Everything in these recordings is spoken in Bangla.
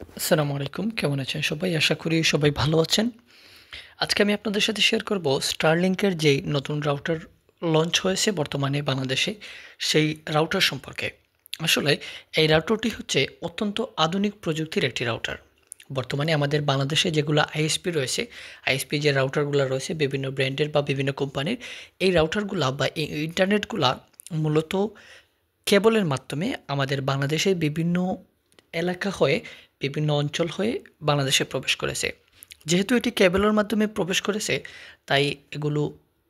আসসালামু আলাইকুম। কেমন আছেন সবাই? আশা করি সবাই ভালো আছেন। আজকে আমি আপনাদের সাথে শেয়ার করব Starlink-এর যেই নতুন রাউটার লঞ্চ হয়েছে বর্তমানে বাংলাদেশে, সেই রাউটার সম্পর্কে। আসলে এই রাউটারটি হচ্ছে অত্যন্ত আধুনিক প্রযুক্তির একটি রাউটার। বর্তমানে আমাদের বাংলাদেশে যেগুলা আইএসপি রয়েছে, আইএসপি যে রাউটারগুলা রয়েছে বিভিন্ন ব্র্যান্ডের বা বিভিন্ন কোম্পানির, এই রাউটারগুলা বা এই ইন্টারনেটগুলা মূলত কেবলের মাধ্যমে আমাদের বাংলাদেশের বিভিন্ন এলাকা হয়ে, বিভিন্ন অঞ্চল হয়ে বাংলাদেশে প্রবেশ করেছে। যেহেতু এটি কেবলের মাধ্যমে প্রবেশ করেছে, তাই এগুলো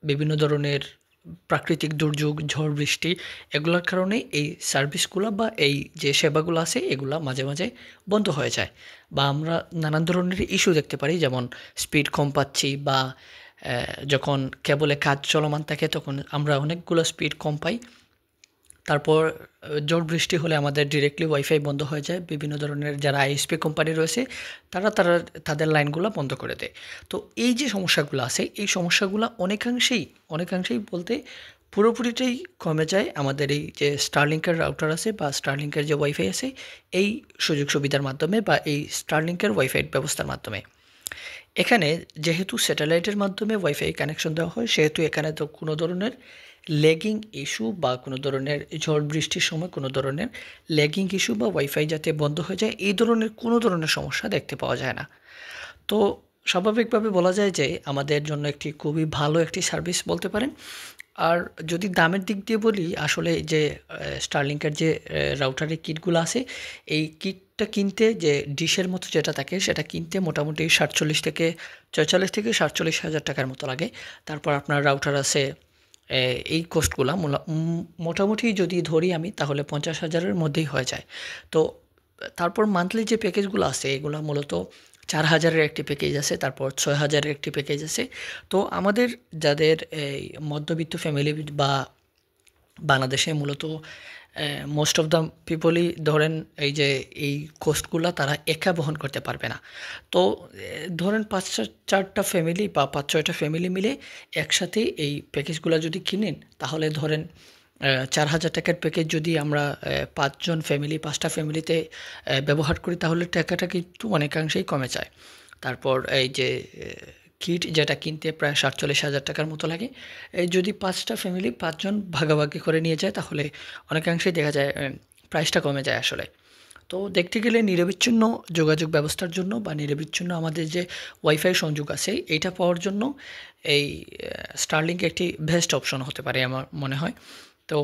বিভিন্ন ধরনের প্রাকৃতিক দুর্যোগ, ঝড় বৃষ্টি এগুলোর কারণে এই সার্ভিসগুলা বা এই যে সেবাগুলো আছে এগুলা মাঝে, মাঝে বন্ধ হয়ে যায়। বা আমরা নানান ধরনের ইস্যু দেখতে পারি, যেমন স্পিড কম পাচ্ছি বা যখন কেবলে কাজ চলমান থাকে তখন আমরা অনেকগুলো স্পিড কম পাই। তারপর ঝড় বৃষ্টি হলে আমাদের ডিরেক্টলি ওয়াইফাই বন্ধ হয়ে যায়। বিভিন্ন ধরনের যারা আইএসপি কোম্পানি রয়েছে তারা তাদের লাইনগুলা বন্ধ করে দেয়। তো এই যে সমস্যাগুলো আছে এই সমস্যাগুলা অনেকাংশেই বলতে পুরোপুরিটাই কমে যায় আমাদের এই যে Starlink-এর রাউটার আছে বা Starlink-এর যে ওয়াইফাই আছে এই সুযোগ সুবিধার মাধ্যমে বা এই Starlink-এর ওয়াইফাই ব্যবস্থার মাধ্যমে। এখানে যেহেতু স্যাটেলাইটের মাধ্যমে ওয়াইফাই কানেকশন দেওয়া হয় সেহেতু এখানে তো কোনো ধরনের ল্যাগিং ইস্যু বা কোনো ধরনের ঝড় বৃষ্টির সময় কোনো ধরনের ল্যাগিং ইস্যু বা ওয়াইফাই যাতে বন্ধ হয়ে যায় এই ধরনের কোনো ধরনের সমস্যা দেখতে পাওয়া যায় না। তো স্বাভাবিকভাবে বলা যায় যে আমাদের জন্য একটি খুবই ভালো একটি সার্ভিস বলতে পারেন। আর যদি দামের দিক দিয়ে বলি আসলে যে Starlink-এর যে রাউটারের কিটগুলো আছে এই কিটটা কিনতে যে ডিশের মতো যেটা থাকে সেটা কিনতে মোটামুটি ৪৭ থেকে ৪৬ থেকে ৪৭,০০০ টাকার মতো লাগে। তারপর আপনার রাউটার আছে এই কস্টগুলা মোটামুটি যদি ধরি আমি তাহলে ৫০,০০০ এর মধ্যেই হয়ে যায়। তো তারপর মান্থলি যে প্যাকেজগুলো আছে এগুলা মূলত ৪,০০০ এর একটি প্যাকেজ আছে, তারপর ৬,০০০ এর একটি প্যাকেজ আছে। তো আমাদের যাদের এই মধ্যবিত্ত ফ্যামিলি বা বাংলাদেশে মূলত মোস্ট অফ দ্য পিপলই ধরেন এই যে এই কোস্টগুলা তারা একা বহন করতে পারবে না। তো ধরেন ৫-৪টা ফ্যামিলি বা ৫-৬টা ফ্যামিলি মিলে একসাথে এই প্যাকেজগুলা যদি কিনেন তাহলে ধরেন ৪,০০০ টাকার প্যাকেজ যদি আমরা ৫ জন ফ্যামিলি ৫টা ফ্যামিলিতে ব্যবহার করি তাহলে টাকাটা কিন্তু অনেকাংশেই কমে যায়। তারপর এই যে কিট যেটা কিনতে প্রায় ৪৭,০০০ টাকার মতো লাগে। এই যদি ৫টা ফ্যামিলি ৫ জন ভাগাভাগি করে নিয়ে যায় তাহলে অনেকাংশেই দেখা যায় প্রাইসটা কমে যায় আসলে। তো দেখতে গেলে নিরবিচ্ছিন্ন যোগাযোগ ব্যবস্থার জন্য বা নিরবিচ্ছিন্ন আমাদের যে ওয়াইফাই সংযোগ আছে এইটা পাওয়ার জন্য এই Starlink একটি বেস্ট অপশন হতে পারে আমার মনে হয়। তো